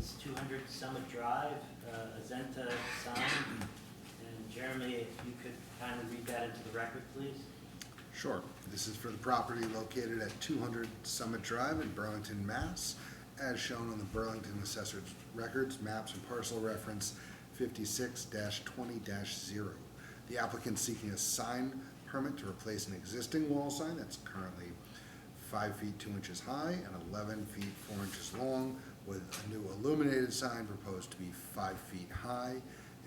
is 200 Summit Drive, Azenta sign. And Jeremy, if you could kindly read that into the record, please. Sure. This is for the property located at 200 Summit Drive in Burlington, Mass, as shown on the Burlington Assessor's Records, Maps, and Parcel Reference 56-20-0. The applicant seeking a sign permit to replace an existing wall sign that's currently 5 feet 2 inches high and 11 feet 4 inches long, with a new illuminated sign proposed to be 5 feet high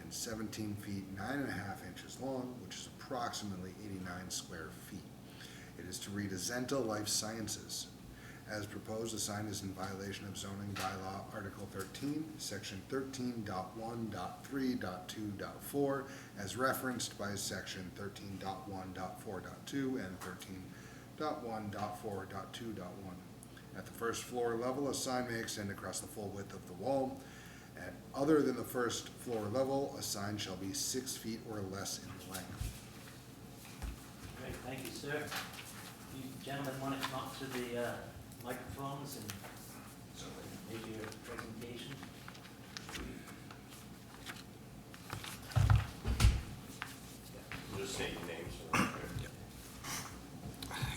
and 17 feet 9.5 inches long, which is approximately 89 square feet. It is to read Azenta Life Sciences. As proposed, the sign is in violation of zoning bylaw Article 13, Section 13.1.3.2.4, as referenced by Section 13.1.4.2 and 13.1.4.2.1. At the first floor level, a sign may extend across the full width of the wall. At other than the first floor level, a sign shall be 6 feet or less in length. Great, thank you, sir. You gentlemen want to come up to the microphones and make your presentation? Just say your names.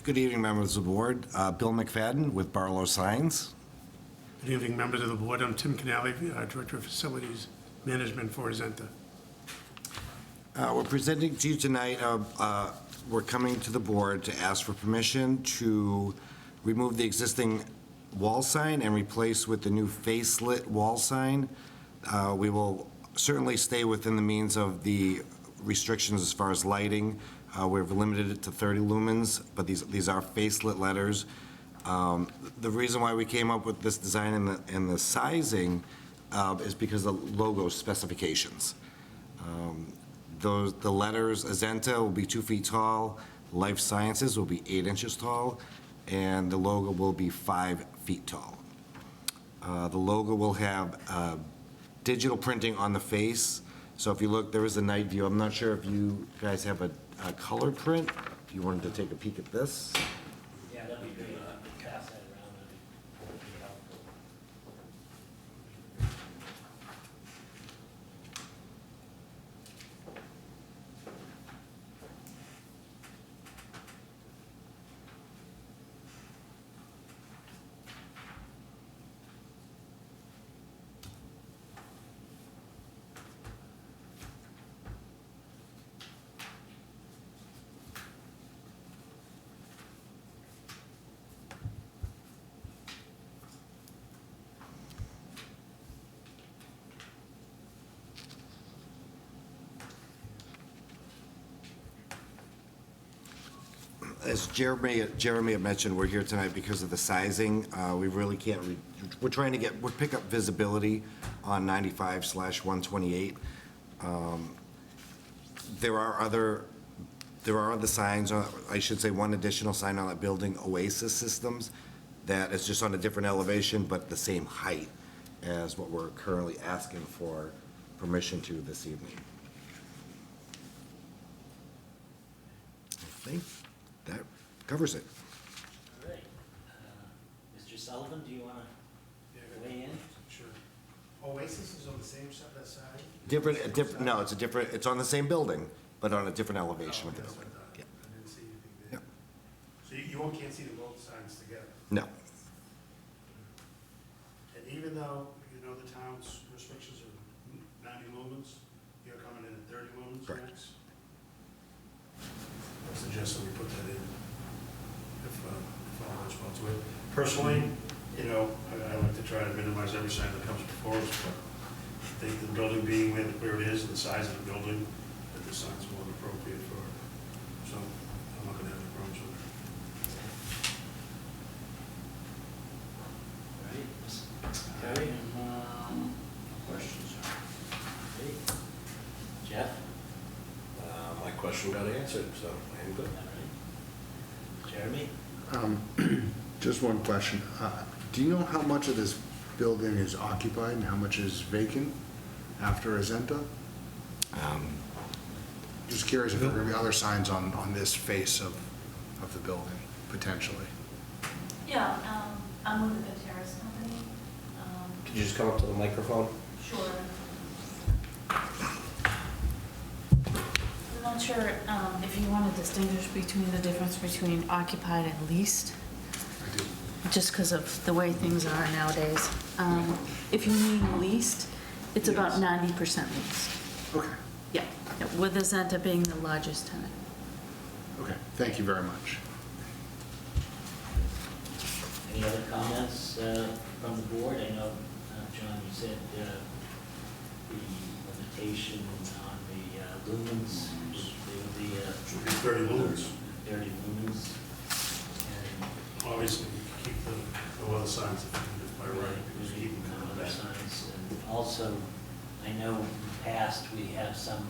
Good evening, members of the board. Bill McFadden with Barlow Signs. Good evening, members of the board. I'm Tim Canale, Director of Facilities Management for Azenta. We're presenting to you tonight, we're coming to the board to ask for permission to remove the existing wall sign and replace with the new face-lit wall sign. We will certainly stay within the means of the restrictions as far as lighting. We've limited it to 30 lumens, but these are face-lit letters. The reason why we came up with this design and the sizing is because of the logo specifications. The letters, Azenta will be 2 feet tall, Life Sciences will be 8 inches tall, and the logo will be 5 feet tall. The logo will have digital printing on the face. So if you look, there is a night view. I'm not sure if you guys have a color print. If you wanted to take a peek at this. Yeah, that'd be great. If you could pass that around, that'd be helpful. As Jeremy had mentioned, we're here tonight because of the sizing. We really can't, we're trying to we'll pick up visibility on 95/128. There are other signs, I should say one additional sign on that building, Oasis Systems, that is just on a different elevation, but the same height as what we're currently asking for permission to this evening. I think that covers it. All right. Mr. Sullivan, do you want to weigh in? Sure. Oasis is on the same side? Different, no, it's on the same building, but on a different elevation of the That's building. what I thought. Yeah. I didn't see anything there. So you can't see the both signs together? No, And even though, you know, the town's restrictions are 90 lumens, you're coming in at 30 lumens Correct. max? I suggest that we put that in, if all goes well to it. Personally, you know, I like to try to minimize every sign that comes before us, but I think the building being where it is, and the size of the building, that the sign's more than appropriate for it. So I'm not gonna have any problems with it. All right. Terry? Questions? Great. Jeff? My question got answered, so I am good. All right. Jeremy? Just one question. Do you know how much of this building is occupied and how much is vacant after Azenta? Just curious if there are going to be other signs on this face of the building, potentially. Yeah, I'm with the Terrace Company. Could you just come up to the microphone? Sure. I'm not sure if you want to distinguish between the difference between occupied and leased, I do. just because of the way things are nowadays. If you mean leased, it's about 90% leased. Okay, Yeah, with Azenta being the largest tenant. okay, thank you very much. Any other comments from the board? I know, John, you said the limitation on the lumens, there would be Should be 30 lumens. 30 lumens. And Obviously, you can keep the other signs if by right, just keep them no in other the back. signs. And also, I know in the past, we have some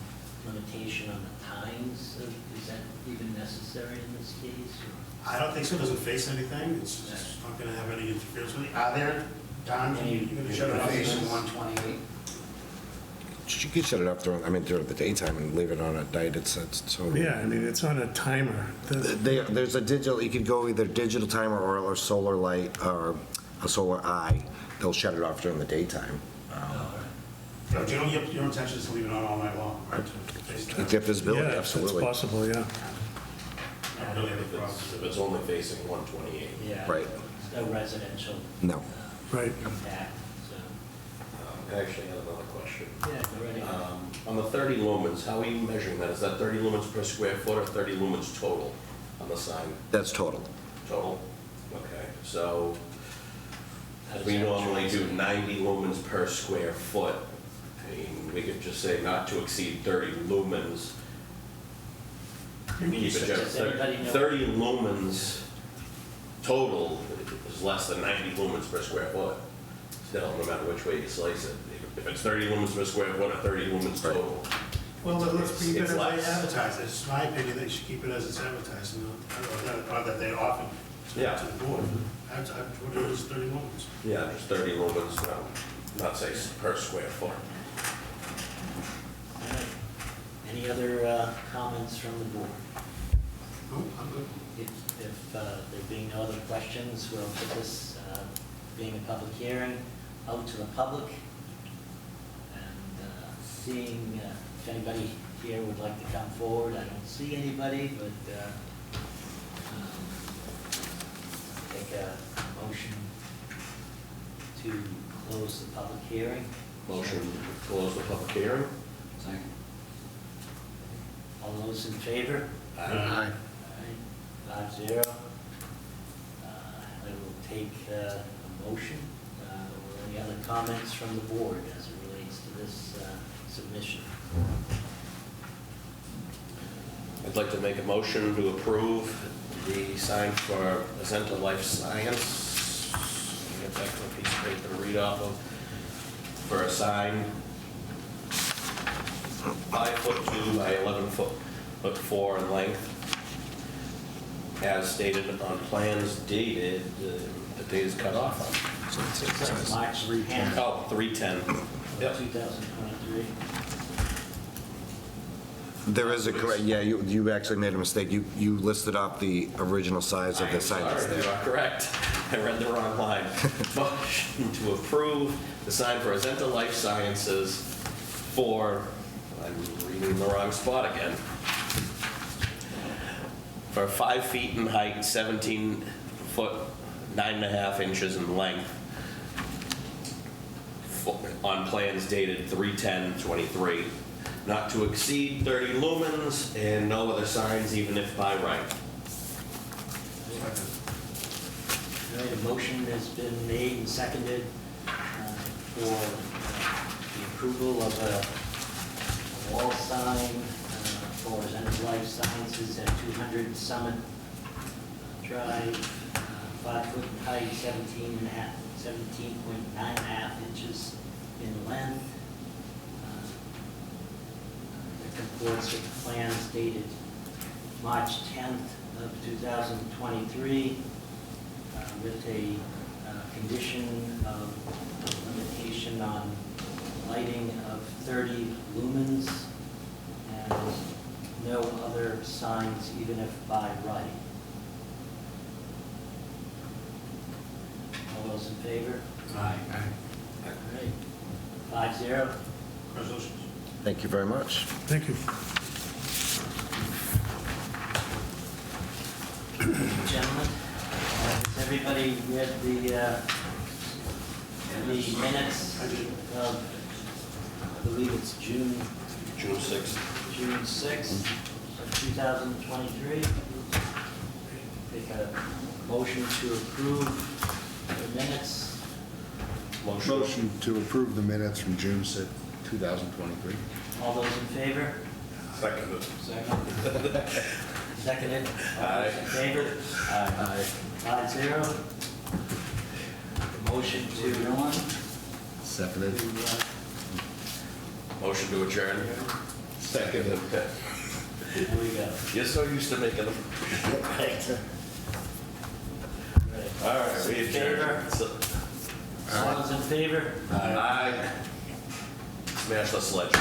limitation on the times. Is that even necessary in this case? Or? I don't think so, it doesn't face anything, it's not gonna have any interference with it. Are there times when you're gonna shut it off? Facing 128. You could shut it off during the daytime and leave it on at night. It's totally. Yeah, I mean, it's on a timer. There's a digital, you could go either digital timer or a solar light or a solar eye. They'll shut it off during the daytime. But your intention is to leave it on all night long, right? To face If that? you have visibility, Yeah, absolutely. it's possible, yeah. I don't really have a If problem. it's only facing 128. Yeah. Right. No residential. No. Right. Impact, so. I actually have another question. Yeah, go right ahead. On the 30 lumens, how are you measuring that? Is that 30 lumens per square foot or 30 lumens total on the sign? That's total. Total? Okay, so How does we that normally do translate? 90 lumens per square foot. I mean, we could just say not to exceed 30 lumens. Keep it Does general. anybody know- 30 lumens total is less than 90 lumens per square foot. Still, no matter which way you slice it. If it's 30 lumens per square foot or 30 lumens total. Well, let's keep it It's as they less. advertise it. It's my opinion that you should keep it as it's advertised, or that they offer Yeah. to the board. I'd put it as 30 lumens. Yeah, just 30 lumens, not say per square foot. All right. Any other comments from the board? No, I'm good. If there being no other questions, we'll put this, being a public hearing, out to the public. And seeing if anybody here would like to come forward. I don't see anybody, but take a motion to close the public hearing. Motion to close the public hearing. Second. All those in favor? Aye. All right, 5-0. I will take a motion. Or any other comments from the board as it relates to this submission? I'd like to make a motion to approve the sign for Azenta Life Science. Get that piece of paper to read off of. For a sign, 5'2" by 11'4" in length, as stated on plans dated, the date is cut off on. Says March 10th, Oh, 3/10. Yep. 2023. There is a correct, yeah, you actually made a mistake. You listed off the original size of the sign that's Sorry, you there. are correct. I read the wrong line. Motion to approve the sign for Azenta Life Sciences for, I'm reading the wrong spot again, for 5 feet in height, 17 foot, 9.5 inches in length, on plans dated 3/10/23, not to exceed 30 lumens, and no other signs, even if by right. All right, a motion has been made and seconded for the approval of a wall sign for Azenta Life Sciences at 200 Summit Drive, 5 foot in height, 17.9 inches in length. That comports with the plans dated March 10th of 2023, with a condition of limitation on lighting of 30 lumens and no other signs, even if by right. All those in favor? Aye. 5-0. Congratulations. Thank you very much. Thank you. Gentlemen, has everybody read the minutes of, I believe it's June June 6th. 6th of 2023? Take a motion to approve the minutes. Motion to approve the minutes from June 6th, 2023. All those in favor? Second. Seconded. All Aye. those in favor? Aye. 5-0. Motion to Seconded. Motion to adjourn. Second. Here we go. You're so used to making them. Right. All right, we adjourn. All those in favor? Aye. Smash the sledge.